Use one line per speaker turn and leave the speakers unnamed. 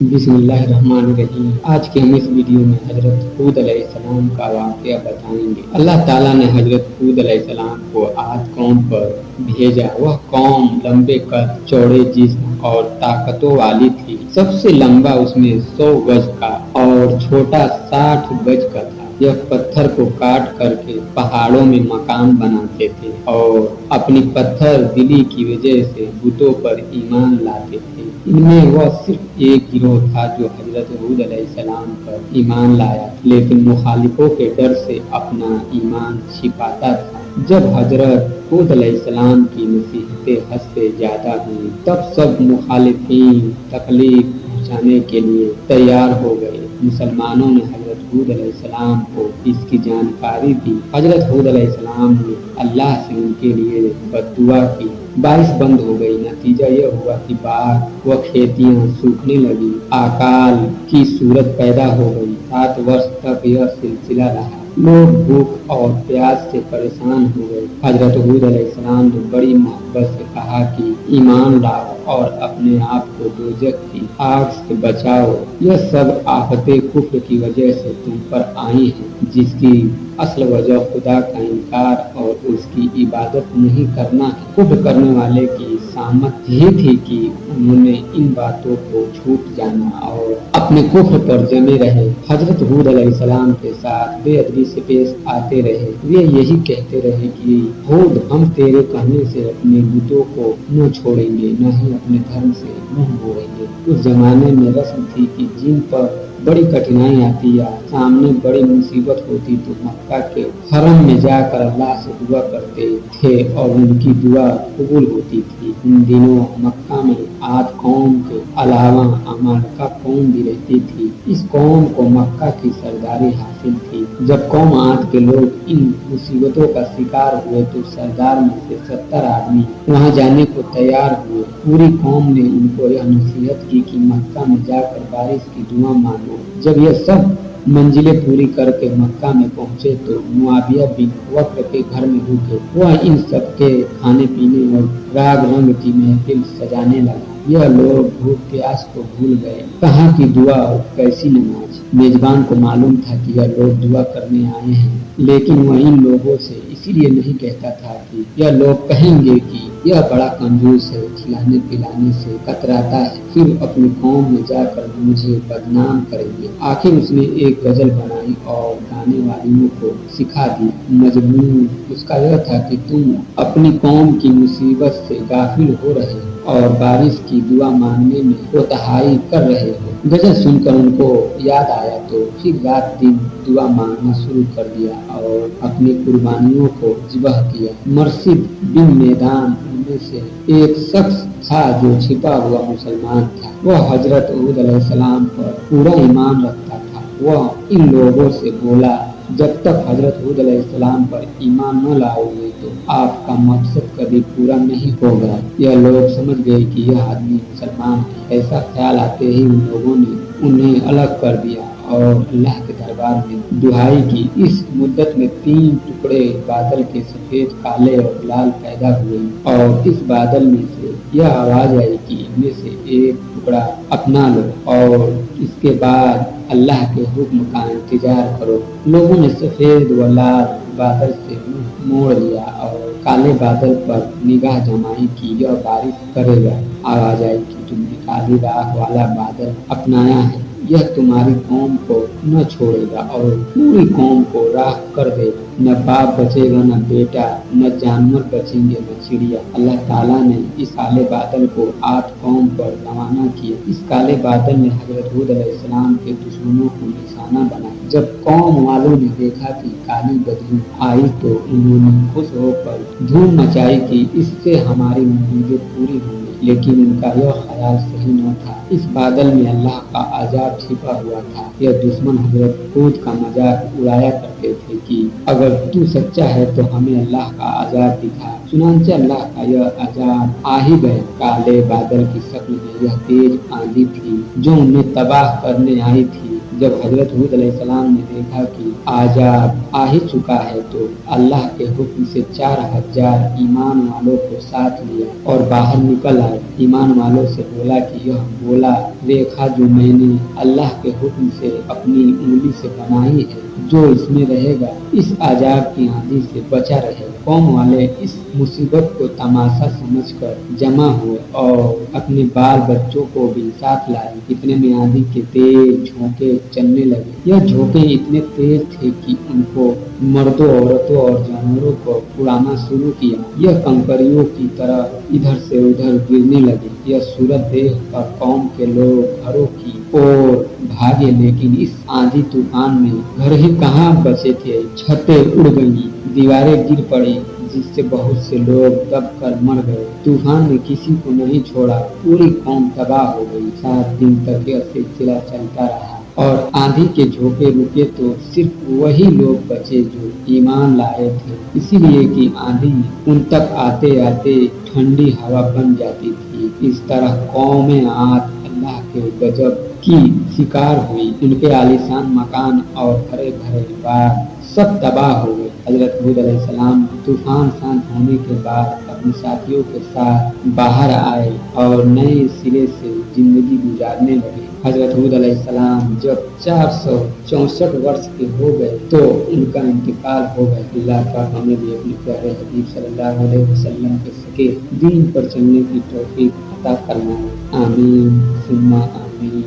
बिस्मिल्लाहिर्रहमानिर्रहीम। आज के हम इस वीडियो में हजरत हूद अलैहिस्सलाम का वाक़या बताएंगे। अल्लाह ताला ने हजरत हूद अलैहिस्सलाम को आद कौम पर भेजा। वह कौम लंबे कद, चौड़े जिस्म और ताकतों वाली थी। सबसे लंबा उसमें 100 गज का और छोटा 60 गज का था। यह पत्थर को काट करके पहाड़ों में मकान बनाते थे और अपनी पत्थर दिली की वजह से बुतों पर ईमान लाते थे। इनमें वह सिर्फ एक गिरोह था जो हजरत हूद अलैहिस्सलाम पर ईमान लाया, लेकिन मुखालिफों के डर से अपना ईमान छिपाता था। जब हजरत हूद अलैहिस्सलाम की नसीहतें हद से ज्यादा हुई, तब सब मुखालिफीन तकलीफ पहुँचाने के लिए तैयार हो गए। मुसलमानों ने हजरत हूद अलैहिस्सलाम को इसकी जानकारी दी। हजरत हूद अलैहिस्सलाम ने अल्लाह से उनके लिए बद्दुआ की। बारिश बंद हो गई। नतीजा यह हुआ कि बाग व खेतियां सूखने लगी। अकाल की सूरत पैदा हो गई। 7 वर्ष तक यह सिलसिला रहा। लोग भूख और प्यास से परेशान हो गए। हजरत हूद अलैहिस्सलाम ने बड़ी मोहब्बत से कहा कि ईमान लाओ और अपने आप को दोजख की आग से बचाओ। यह सब आफतें कुफ्र की वजह से तुम पर आई हैं, जिसकी असल वजह खुदा का इनकार और उसकी इबादत नहीं करना है। कुफ्र करने वाले की सामत ही थी कि उन्होंने इन बातों को छूट जाना और अपने कुफ्र पर जमे रहे। हजरत हूद अलैहिस्सलाम के साथ बेअदबी से पेश आते रहे। वे यही कहते रहे कि हूद, हम तेरे कहने से अपने बुतों को न छोड़ेंगे, न ही अपने धर्म से मुंह मोड़ेंगे। उस जमाने में रस्म थी कि जिन पर बड़ी कठिनाई आती या सामने बड़ी मुसीबत होती तो मक्का के हरम में जाकर अल्लाह से दुआ करते थे और उनकी दुआ कबूल होती थी। उन दिनों मक्का में आद कौम के अलावा अमालका कौम भी रहती थी। इस कौम को मक्का की सरदारी हासिल थी। जब कौम आद के लोग इन मुसीबतों का शिकार हुए तो सरदार में से 70 आदमी वहां जाने को तैयार हुए। पूरी कौम ने उनको यह नसीहत की कि मक्का में जाकर बारिश की दुआ मांगो। जब यह सब मंजिलें पूरी करके मक्का में पहुंचे तो मुआविया बिन वक्र के घर में रुके। वह इन सबके खाने पीने और राग रंग की महफिल सजाने लगा। यह लोग भूख प्यास को भूल गए। कहाँ की दुआ और कैसी नमाज। मेजबान को मालूम था कि यह लोग दुआ करने आए हैं, लेकिन वह इन लोगों से इसीलिए नहीं कहता था कि यह लोग कहेंगे कि यह बड़ा कंजूस है, खिलाने पिलाने से कतराता है, फिर अपनी कौम में जाकर मुझे बदनाम करेंगे। आखिर उसने एक गजल बनाई और गाने वालियों को सिखा दी। मजमून उसका यह था कि तुम अपनी कौम की मुसीबत से गाफिल हो रहे हो और बारिश की दुआ मांगने में कोताही कर रहे हो। गजल सुनकर उनको याद आया तो फिर रात दिन दुआ मांगना शुरू कर दिया और अपनी कुर्बानियों को ज़िबह किया। मर्शिद बिन मैदान उनमें से एक शख्स था जो छिपा हुआ मुसलमान था। वह हजरत हूद अलैहिस्सलाम पर पूरा ईमान रखता था। वह इन लोगों से बोला, जब तक हजरत हूद अलैहिस्सलाम पर ईमान न लाओगे तो आपका मकसद कभी पूरा नहीं होगा। यह लोग समझ गए कि यह आदमी मुसलमान है। ऐसा ख्याल आते ही उन लोगों ने उन्हें अलग कर दिया और अल्लाह के दरबार में दुहाई की। इस मुद्दत में 3 टुकड़े बादल के सफेद, काले और लाल पैदा हुए और इस बादल में से यह आवाज आई कि इनमें से एक टुकड़ा अपना लो और इसके बाद अल्लाह के हुक्म का इंतजार करो। लोगों ने सफेद व लाल बादल से मुंह मोड़ लिया और काले बादल पर निगाह जमाई कि यह बारिश करेगा। आवाज आई कि तुमने काली राख वाला बादल अपनाया है, यह तुम्हारी कौम को न छोड़ेगा और पूरी कौम को राख कर देगा। न बाप बचेगा, न बेटा, न जानवर बचेंगे, न चिड़िया। अल्लाह ताला ने इस काले बादल को आद कौम पर रवाना किया। इस काले बादल ने हजरत हूद अलैहिस्सलाम के दुश्मनों को निशाना बनाया। जब कौम वालों ने देखा कि काली बदबू आई तो उन्होंने खुश होकर धूम मचाई कि इससे हमारी उम्मीदें पूरी होंगी। लेकिन उनका यह ख्याल सही न था। इस बादल में अल्लाह का अजाब छिपा हुआ था। यह दुश्मन हजरत हूद का मजाक उड़ाया करते थे कि अगर तू सच्चा है तो हमें अल्लाह का अजाब दिखा। चुनांचे अल्लाह का यह अजाब आ ही गया। काले बादल की शक्ल में यह तेज आंधी थी जो उन्हें तबाह करने आई थी। जब हजरत हूद अलैहिस्सलाम ने देखा कि आजाब आ ही चुका है तो अल्लाह के हुक्म से 4000 ईमान वालों को साथ लिया और बाहर निकल आए। ईमान वालों से बोला कि यह बोला रेखा जो मैंने अल्लाह के हुक्म से अपनी उंगली से बनाई है, जो इसमें रहेगा इस आजाब की आंधी से बचा रहेगा। कौम वाले इस मुसीबत को तमाशा समझकर जमा हुए और अपने बाल बच्चों को भी साथ लाए। इतने में आंधी के तेज झोंके चलने लगे। यह झोंके इतने तेज थे कि उनको मर्दों, औरतों और जानवरों को उड़ाना शुरू किया। यह कंकरियों की तरह इधर से उधर गिरने लगे। यह सूरत देख कर कौम के लोग घरों की ओर भागे, लेकिन इस आंधी तूफान में घर ही कहाँ बचे थे। छतें उड़ गईं, दीवारें गिर पड़ी, जिससे बहुत से लोग दब कर मर गए। तूफान ने किसी को नहीं छोड़ा, पूरी कौम तबाह हो गई। 7 दिन तक यह सिलसिला चलता रहा और आंधी के झोंके रुके तो सिर्फ वही लोग बचे जो ईमान लाए थे, इसीलिए कि आंधी उन तक आते आते ठंडी हवा बन जाती थी। इस तरह कौमें आद अल्लाह के गजब की शिकार हुई। उनके आलीशान मकान और हरे भरे बाग सब तबाह हो गए। हजरत हूद अलैहिस्सलाम तूफान शांत होने के बाद अपने साथियों के साथ बाहर आए और नए सिरे से जिंदगी गुजारने लगे। हजरत हूद अलैहिस्सलाम जब 464 वर्ष के हो गए तो उनका इंतकाल हो गया। अल्लाह पाक हमें भी अपने प्यारे हबीब सल्लल्लाहु अलैहि वसल्लम के सके दीन पर चलने की तौफीक अता फरमाए। आमीन सुम्मा आमीन।